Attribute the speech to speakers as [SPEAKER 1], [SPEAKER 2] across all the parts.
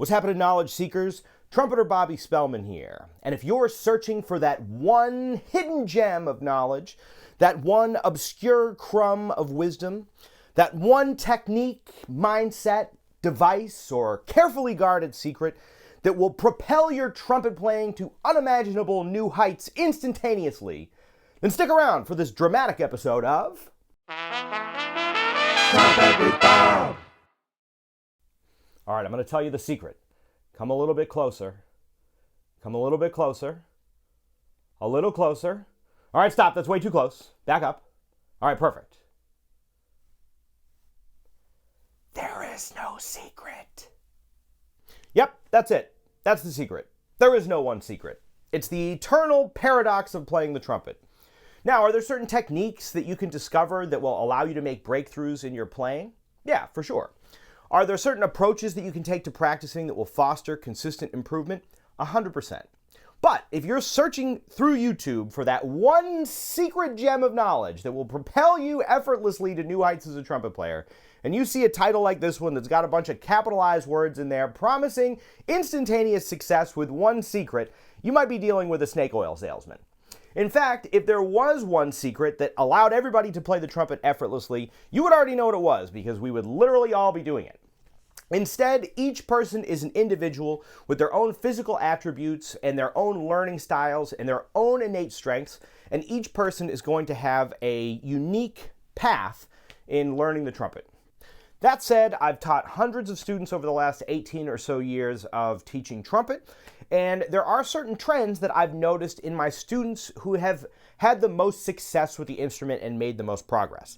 [SPEAKER 1] What's happening, knowledge seekers? Trumpeter Bobby Spellman here. And if you're searching for that one hidden gem of knowledge, that one obscure crumb of wisdom, that one technique, mindset, device, or carefully guarded secret that will propel your trumpet playing to unimaginable new heights instantaneously, then stick around for this dramatic episode of Trumpet with Bob. All right, I'm going to tell you the secret. Come a little bit closer. Come a little bit closer. A little closer. All right, stop. That's way too close. Back up. All right, perfect. There is no secret. Yep, that's it. That's the secret. There is no one secret. It's the eternal paradox of playing the trumpet. Now, are there certain techniques that you can discover that will allow you to make breakthroughs in your playing? Yeah, for sure. Are there certain approaches that you can take to practicing that will foster consistent improvement? 100%. But if you're searching through YouTube for that one secret gem of knowledge that will propel you effortlessly to new heights as a trumpet player, and you see a title like this one that's got a bunch of capitalized words in there promising instantaneous success with one secret, you might be dealing with a snake oil salesman. In fact, if there was one secret that allowed everybody to play the trumpet effortlessly, you would already know what it was, because we would literally all be doing it. Instead, each person is an individual with their own physical attributes and their own learning styles and their own innate strengths, and each person is going to have a unique path in learning the trumpet. That said, I've taught hundreds of students over the last 18 or so years of teaching trumpet, and there are certain trends that I've noticed in my students who have had the most success with the instrument and made the most progress.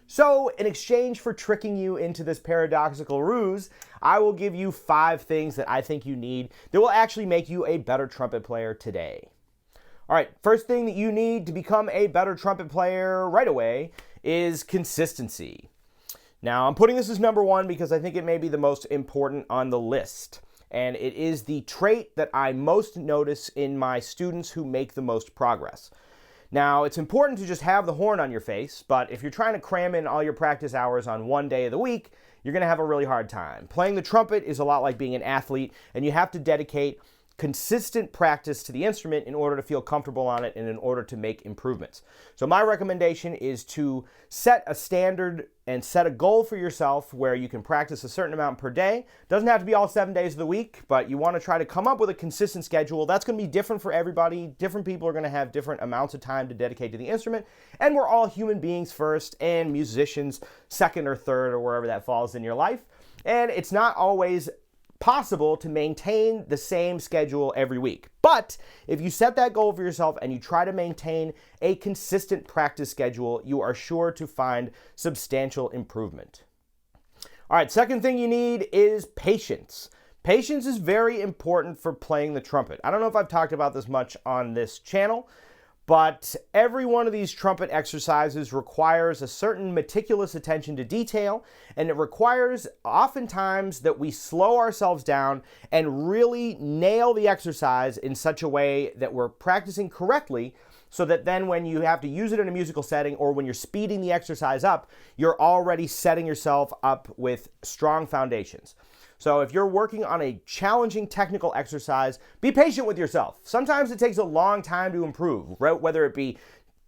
[SPEAKER 1] So, in exchange for tricking you into this paradoxical ruse, I will give you 5 things that I think you need that will actually make you a better trumpet player today. All right, first thing that you need to become a better trumpet player right away is consistency. Now, I'm putting this as number 1 because I think it may be the most important on the list. And it is the trait that I most notice in my students who make the most progress. Now, it's important to just have the horn on your face, but if you're trying to cram in all your practice hours on one day of the week, you're going to have a really hard time. Playing the trumpet is a lot like being an athlete, and you have to dedicate consistent practice to the instrument in order to feel comfortable on it and in order to make improvements. So my recommendation is to set a standard and set a goal for yourself where you can practice a certain amount per day. Doesn't have to be all 7 days of the week, but you want to try to come up with a consistent schedule. That's going to be different for everybody. Different people are going to have different amounts of time to dedicate to the instrument, and we're all human beings first and musicians second or third or wherever that falls in your life. And it's not always possible to maintain the same schedule every week. But if you set that goal for yourself and you try to maintain a consistent practice schedule, you are sure to find substantial improvement. All right, second thing you need is patience. Patience is very important for playing the trumpet. I don't know if I've talked about this much on this channel, but every one of these trumpet exercises requires a certain meticulous attention to detail, and it requires oftentimes that we slow ourselves down and really nail the exercise in such a way that we're practicing correctly, so that then when you have to use it in a musical setting or when you're speeding the exercise up, you're already setting yourself up with strong foundations. So if you're working on a challenging technical exercise, be patient with yourself. Sometimes it takes a long time to improve, right? Whether it be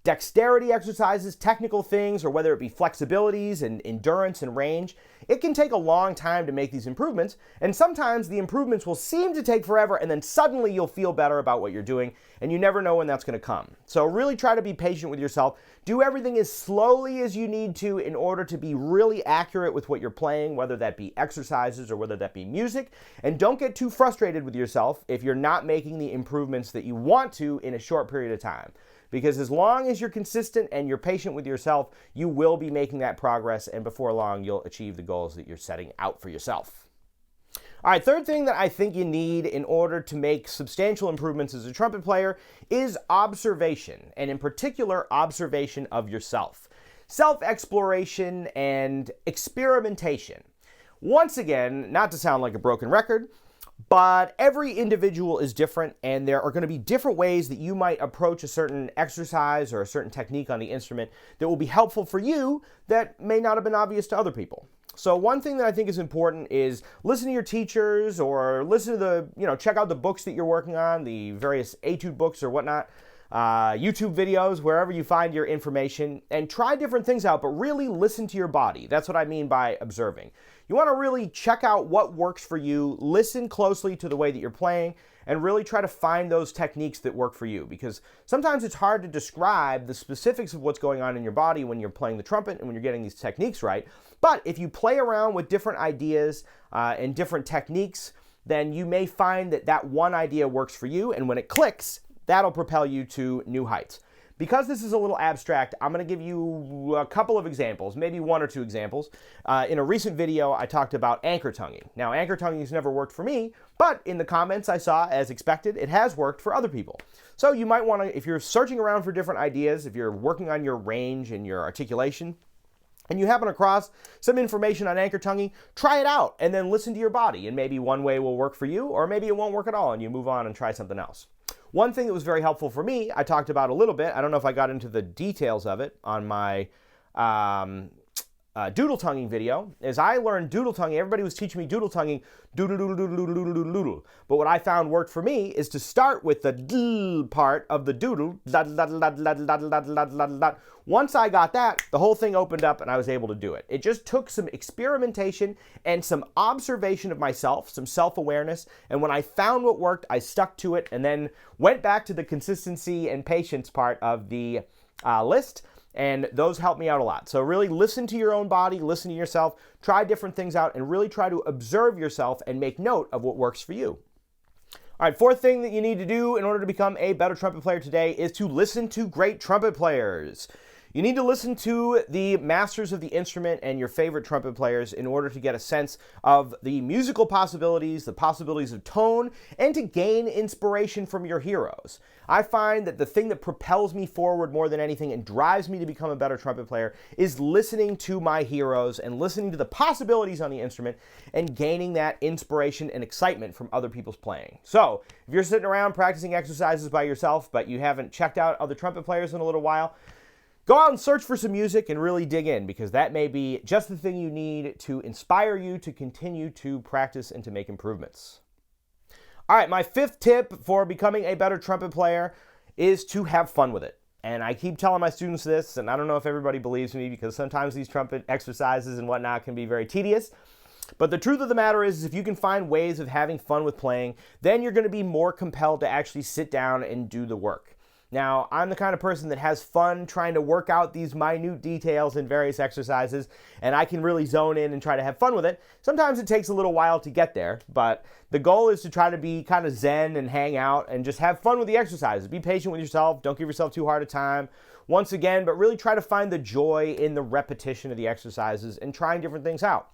[SPEAKER 1] dexterity exercises, technical things, or whether it be flexibilities and endurance and range. It can take a long time to make these improvements, and sometimes the improvements will seem to take forever, and then suddenly you'll feel better about what you're doing, and you never know when that's going to come. So really try to be patient with yourself. Do everything as slowly as you need to in order to be really accurate with what you're playing, whether that be exercises or whether that be music, and don't get too frustrated with yourself if you're not making the improvements that you want to in a short period of time. Because as long as you're consistent and you're patient with yourself, you will be making that progress, and before long, you'll achieve the goals that you're setting out for yourself. All right, third thing that I think you need in order to make substantial improvements as a trumpet player is observation, and in particular, observation of yourself. Self-exploration and experimentation. Once again, not to sound like a broken record, but every individual is different, and there are going to be different ways that you might approach a certain exercise or a certain technique on the instrument that will be helpful for you that may not have been obvious to other people. So one thing that I think is important is listen to your teachers, or listen to check out the books that you're working on, the various etude books or whatnot, YouTube videos, wherever you find your information, and try different things out, but really listen to your body. That's what I mean by observing. You want to really check out what works for you, listen closely to the way that you're playing, and really try to find those techniques that work for you, because sometimes it's hard to describe the specifics of what's going on in your body when you're playing the trumpet and when you're getting these techniques right. But if you play around with different ideas and different techniques, then you may find that that one idea works for you, and when it clicks, that'll propel you to new heights. Because this is a little abstract, I'm going to give you a couple of examples, maybe one or two examples. In a recent video, I talked about anchor tonguing. Now, anchor tonguing has never worked for me, but in the comments I saw, as expected, it has worked for other people. So you might want to, if you're searching around for different ideas, if you're working on your range and your articulation, and you happen across some information on anchor tonguing, try it out and then listen to your body. And maybe one way will work for you, or maybe it won't work at all and you move on and try something else. One thing that was very helpful for me, I talked about a little bit, I don't know if I got into the details of it on my doodle tonguing video. As I learned doodle tonguing, everybody was teaching me doodle tonguing, doodle doodle doodle doodle doodle doodle doodle. But what I found worked for me is to start with the d part of the doodle. Once I got that, the whole thing opened up and I was able to do it. It just took some experimentation and some observation of myself, some self-awareness. And when I found what worked, I stuck to it and then went back to the consistency and patience part of the list. And those help me out a lot. So really listen to your own body, listen to yourself, try different things out, and really try to observe yourself and make note of what works for you. All right, fourth thing that you need to do in order to become a better trumpet player today is to listen to great trumpet players. You need to listen to the masters of the instrument and your favorite trumpet players in order to get a sense of the musical possibilities, the possibilities of tone, and to gain inspiration from your heroes. I find that the thing that propels me forward more than anything and drives me to become a better trumpet player is listening to my heroes and listening to the possibilities on the instrument and gaining that inspiration and excitement from other people's playing. So, if you're sitting around practicing exercises by yourself, but you haven't checked out other trumpet players in a little while, go out and search for some music and really dig in, because that may be just the thing you need to inspire you to continue to practice and to make improvements. All right, my fifth tip for becoming a better trumpet player is to have fun with it. And I keep telling my students this, and I don't know if everybody believes me, because sometimes these trumpet exercises and whatnot can be very tedious. But the truth of the matter is if you can find ways of having fun with playing, then you're going to be more compelled to actually sit down and do the work. Now, I'm the kind of person that has fun trying to work out these minute details in various exercises, and I can really zone in and try to have fun with it. Sometimes it takes a little while to get there, but the goal is to try to be kind of zen and hang out and just have fun with the exercises. Be patient with yourself. Don't give yourself too hard a time. Once again, but really try to find the joy in the repetition of the exercises and trying different things out.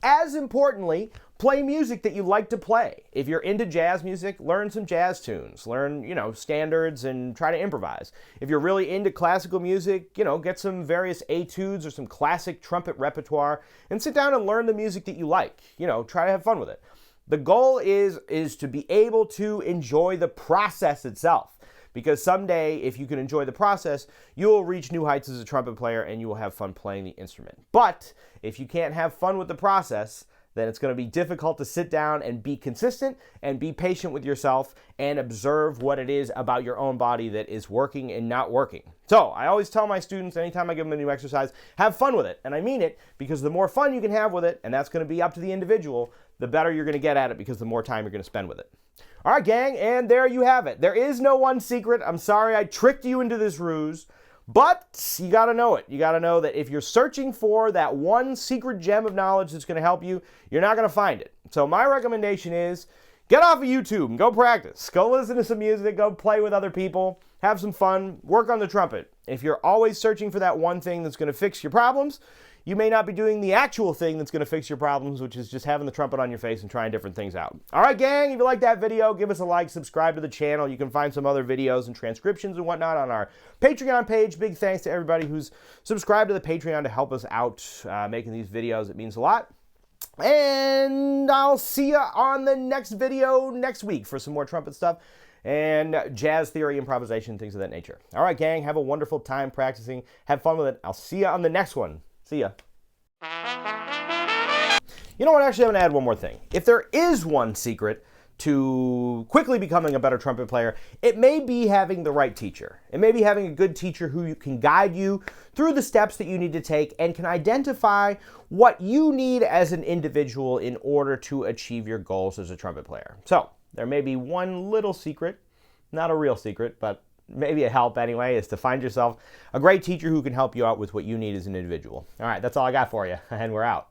[SPEAKER 1] As importantly, play music that you like to play. If you're into jazz music, learn some jazz tunes. Learn, standards and try to improvise. If you're really into classical music, get some various etudes or some classic trumpet repertoire and sit down and learn the music that you like. Try to have fun with it. The goal is to be able to enjoy the process itself. Because someday, if you can enjoy the process, you'll reach new heights as a trumpet player and you will have fun playing the instrument. But if you can't have fun with the process, then it's going to be difficult to sit down and be consistent and be patient with yourself and observe what it is about your own body that is working and not working. So I always tell my students, anytime I give them a new exercise, have fun with it. And I mean it, because the more fun you can have with it, and that's going to be up to the individual, the better you're going to get at it, because the more time you're going to spend with it. All right, gang, and there you have it. There is no one secret. I'm sorry I tricked you into this ruse, but you got to know it. You got to know that if you're searching for that one secret gem of knowledge that's going to help you, you're not going to find it. So my recommendation is get off of YouTube and go practice. Go listen to some music. Go play with other people. Have some fun. Work on the trumpet. If you're always searching for that one thing that's going to fix your problems, you may not be doing the actual thing that's going to fix your problems, which is just having the trumpet on your face and trying different things out. All right, gang, if you like that video, give us a like, subscribe to the channel. You can find some other videos and transcriptions and whatnot on our Patreon page. Big thanks to everybody who's subscribed to the Patreon to help us out making these videos. It means a lot. And I'll see you on the next video next week for some more trumpet stuff and jazz theory, improvisation, things of that nature. All right, gang, have a wonderful time practicing. Have fun with it. I'll see you on the next one. See ya. You know what, actually I'm going to add one more thing. If there is one secret to quickly becoming a better trumpet player, it may be having the right teacher. It may be having a good teacher who can guide you through the steps that you need to take and can identify what you need as an individual in order to achieve your goals as a trumpet player. So there may be one little secret, not a real secret, but maybe a help anyway, is to find yourself a great teacher who can help you out with what you need as an individual. All right, that's all I got for you, and we're out.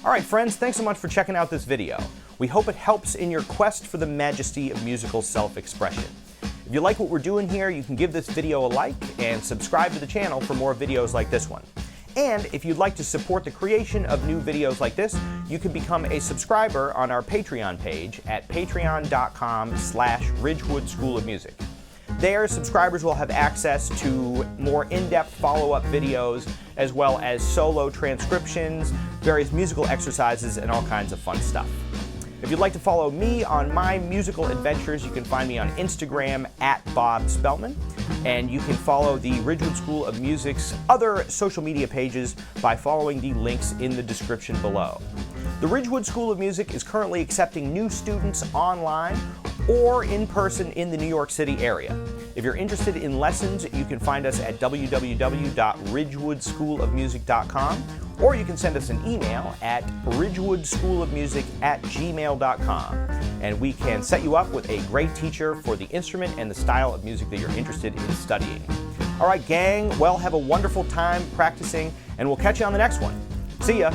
[SPEAKER 1] All right, friends, thanks so much for checking out this video. We hope it helps in your quest for the majesty of musical self-expression. If you like what we're doing here, you can give this video a like and subscribe to the channel for more videos like this one. And if you'd like to support the creation of new videos like this, you can become a subscriber on our Patreon page at patreon.com/Ridgewood School of Music. There, subscribers will have access to more in-depth follow-up videos, as well as solo transcriptions, various musical exercises, and all kinds of fun stuff. If you'd like to follow me on my musical adventures, you can find me on Instagram at Bob Spellman, and you can follow the Ridgewood School of Music's other social media pages by following the links in the description below. The Ridgewood School of Music is currently accepting new students online or in person in the New York City area. If you're interested in lessons, you can find us at www.ridgewoodschoolofmusic.com, or you can send us an email at ridgewoodschoolofmusic@gmail.com, and we can set you up with a great teacher for the instrument and the style of music that you're interested in studying. All right, gang, well, have a wonderful time practicing, and we'll catch you on the next one. See ya.